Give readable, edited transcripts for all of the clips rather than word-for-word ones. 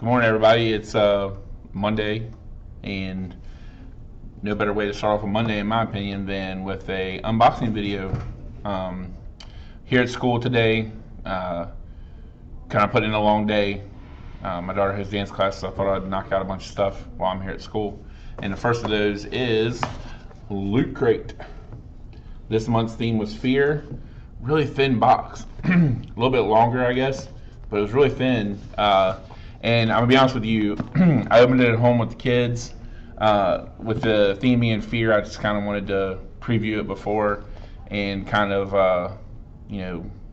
Good morning, everybody. It's Monday, and no better way to start off a Monday, in my opinion, than with a unboxing video. Here at school today, kind of putting in a long day. My daughter has dance class, so I thought I'd knock out a bunch of stuff while I'm here at school. And the first of those is Loot Crate. This month's theme was fear. Really thin box, a little bit longer, I guess, but it was really thin. And I'm gonna be honest with you, I opened it at home with the kids. With the theme being fear, I just kind of wanted to preview it before and kind of,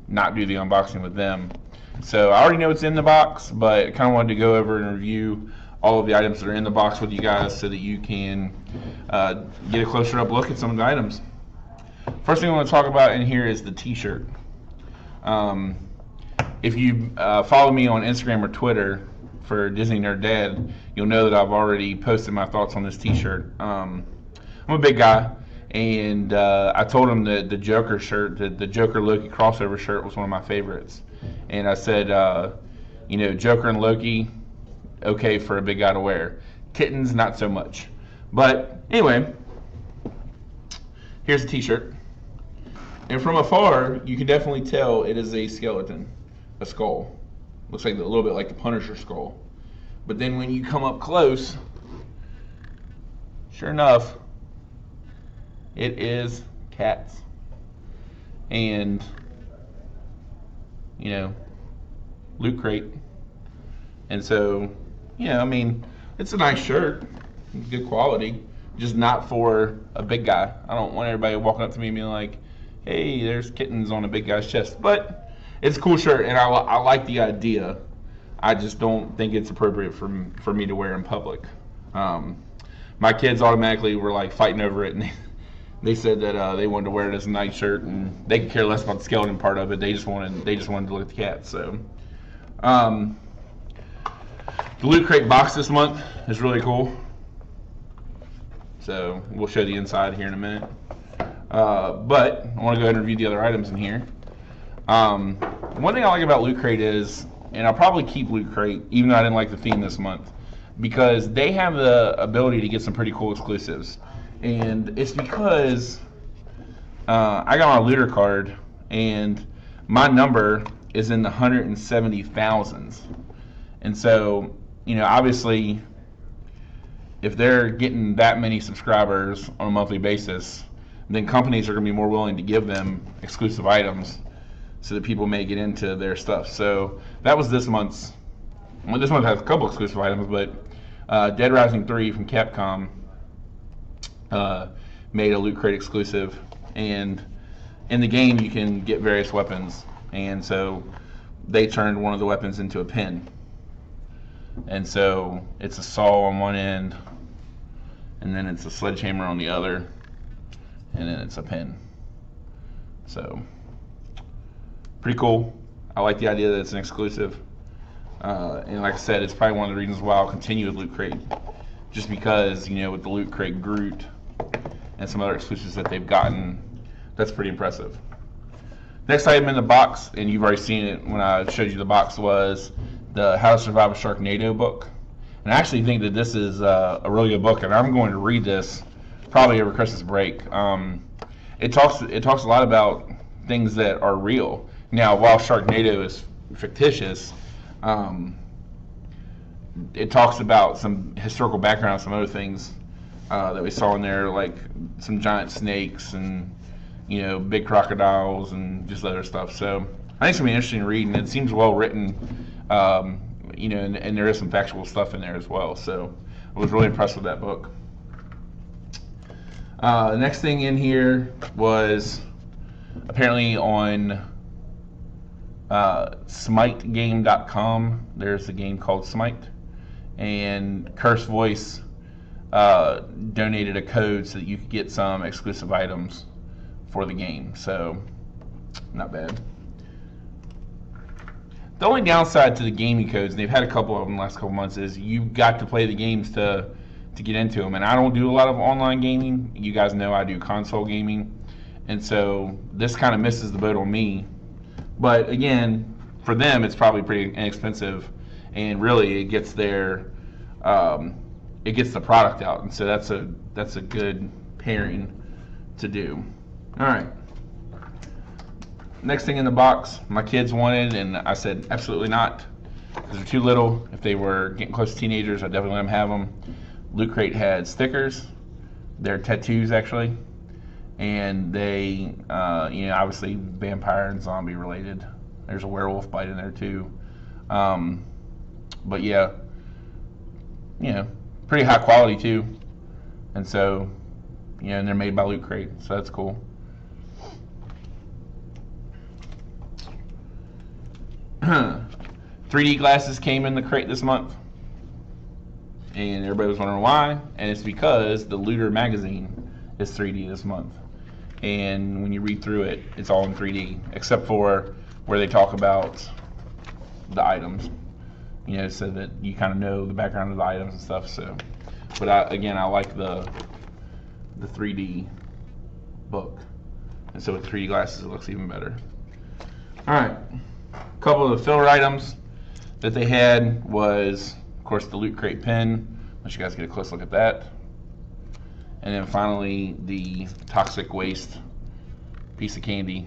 not do the unboxing with them. So I already know what's in the box, but I kind of wanted to go over and review all of the items that are in the box with you guys so that you can get a closer up look at some of the items. First thing I want to talk about in here is the t-shirt. If you follow me on Instagram or Twitter for Disney Nerd Dad, you'll know that I've already posted my thoughts on this t-shirt. I'm a big guy, and I told him that the Joker shirt, the Joker Loki crossover shirt, was one of my favorites. And I said, Joker and Loki, okay for a big guy to wear. Kittens, not so much. But anyway, here's the t-shirt. And from afar, you can definitely tell it is a skeleton, a skull. Looks like a little bit like the Punisher skull. But then when you come up close, sure enough, it is cats. And, Loot Crate. And so, it's a nice shirt, good quality, just not for a big guy. I don't want everybody walking up to me and being like, hey, there's kittens on a big guy's chest. But it's a cool shirt, and I like the idea. I just don't think it's appropriate for me to wear in public. My kids automatically were like fighting over it, and they said that they wanted to wear it as a nice shirt, and they could care less about the skeleton part of it. They just wanted to look at the cat. So, the Loot Crate box this month is really cool. So we'll show the inside here in a minute. But I want to go ahead and review the other items in here. One thing I like about Loot Crate is, and I'll probably keep Loot Crate, even though I didn't like the theme this month, because they have the ability to get some pretty cool exclusives. And it's because I got my looter card, and my number is in the 170,000s. And so, obviously, if they're getting that many subscribers on a monthly basis, then companies are going to be more willing to give them exclusive items so that people may get into their stuff. So that was this month's. Well, this month has a couple exclusive items, but Dead Rising 3 from Capcom made a Loot Crate exclusive, and in the game you can get various weapons, and so they turned one of the weapons into a pin. And so it's a saw on one end, and then it's a sledgehammer on the other, and then it's a pin. So pretty cool. I like the idea that it's an exclusive, and like I said, it's probably one of the reasons why I'll continue with Loot Crate, just because with the Loot Crate Groot and some other exclusives that they've gotten, that's pretty impressive. Next item in the box, and you've already seen it when I showed you the box, was the How to Survive a Sharknado book. And I actually think that this is a really good book, and I'm going to read this probably over Christmas break. It talks a lot about things that are real. Now, while Sharknado is fictitious, it talks about some historical background, some other things that we saw in there, like some giant snakes and big crocodiles and just other stuff. So I think it's gonna be interesting to read, and it seems well written. And there is some factual stuff in there as well. So I was really impressed with that book. The next thing in here was apparently on SmiteGame.com. There's a game called Smite, and Curse Voice donated a code so that you could get some exclusive items for the game. So not bad. The only downside to the gaming codes, and they've had a couple of them the last couple months, is you've got to play the games to get into them. And I don't do a lot of online gaming. You guys know I do console gaming. And so this kind of misses the boat on me. But again, for them, it's probably pretty inexpensive. and really it gets the product out, and so that's a good pairing to do. All right. Next thing in the box, my kids wanted, and I said absolutely not, because they're too little. If they were getting close to teenagers, I'd definitely let them have them. Lootcrate had stickers. They're tattoos, actually, and they, obviously vampire and zombie related. There's a werewolf bite in there too. But yeah, pretty high quality too, and so, and they're made by Lootcrate, so that's cool. .3D glasses came in the crate this month, and everybody was wondering why, and it's because the Looter magazine is 3D this month, and when you read through it, it's all in 3D except for where they talk about the items, so that you kind of know the background of the items and stuff. So, but I like the 3D book, and so with 3D glasses it looks even better. All right, a couple of the filler items that they had was, of course, the Lootcrate pen. Let you guys get a close look at that. And then finally, the toxic waste piece of candy.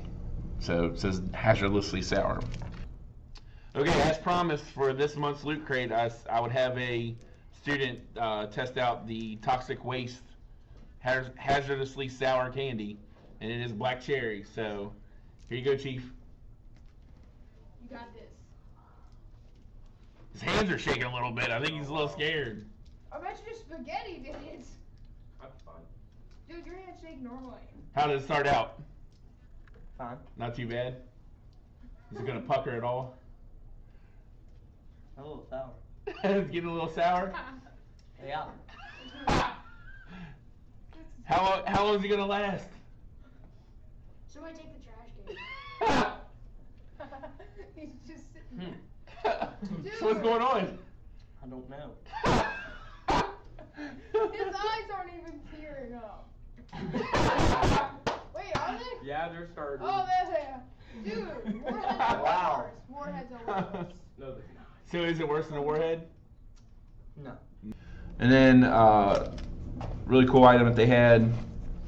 So it says hazardously sour. Okay, as promised, for this month's Lootcrate, I would have a student test out the toxic waste hazardously sour candy, and it is black cherry. So here you go, Chief. You got this. His hands are shaking a little bit. I think he's a little scared. I bet you just spaghetti did it. That's fine. Dude, your hands shake normally. How did it start out? Fine. Not too bad. Is it gonna pucker at all? A little sour. It's getting a little sour. Yeah. How long is it gonna last? Somebody take the trash can. He's just sitting there. So what's going on? I don't know. His eyes aren't even tearing up. Wait, are they? Yeah, they're starting. Oh, there. Dude, warheads are Wow. worse. Warheads are worse. No, they're not. So is it worse than a warhead? No. And then really cool item that they had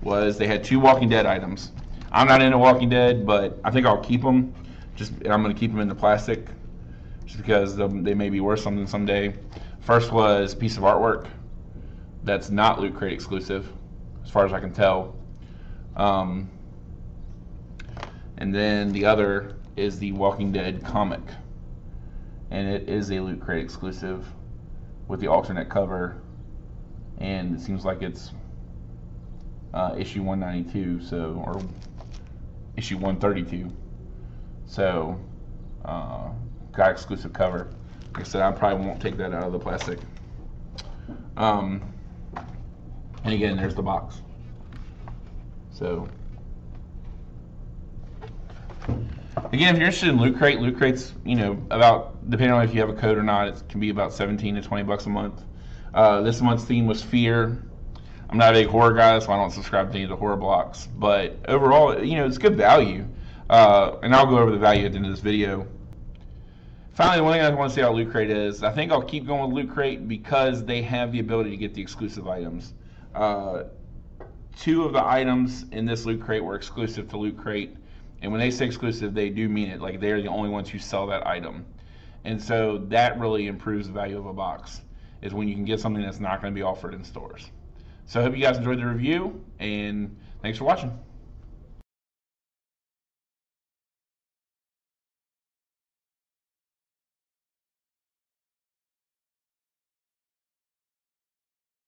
was they had 2 Walking Dead items. I'm not into Walking Dead, but I think I'll keep them. And I'm going to keep them in the plastic, just because they may be worth something someday. First was a piece of artwork that's not Lootcrate exclusive, as far as I can tell. And then the other is the Walking Dead comic, and it is a Lootcrate exclusive with the alternate cover, and it seems like it's issue 192, or issue 132. So, got exclusive cover. Like I said, I probably won't take that out of the plastic. And again, there's the box. So, again, if you're interested in Lootcrate, Lootcrate's, about, depending on if you have a code or not, it can be about 17 to 20 bucks a month. This month's theme was fear. I'm not a big horror guy, so I don't subscribe to any of the horror blocks. But overall, it's good value. And I'll go over the value at the end of this video. Finally, the one thing I want to say about Lootcrate is I think I'll keep going with Lootcrate because they have the ability to get the exclusive items. 2 of the items in this Lootcrate were exclusive to Lootcrate, and when they say exclusive, they do mean it. Like, they're the only ones who sell that item, and so that really improves the value of a box, is when you can get something that's not going to be offered in stores. So I hope you guys enjoyed the review, and thanks for watching.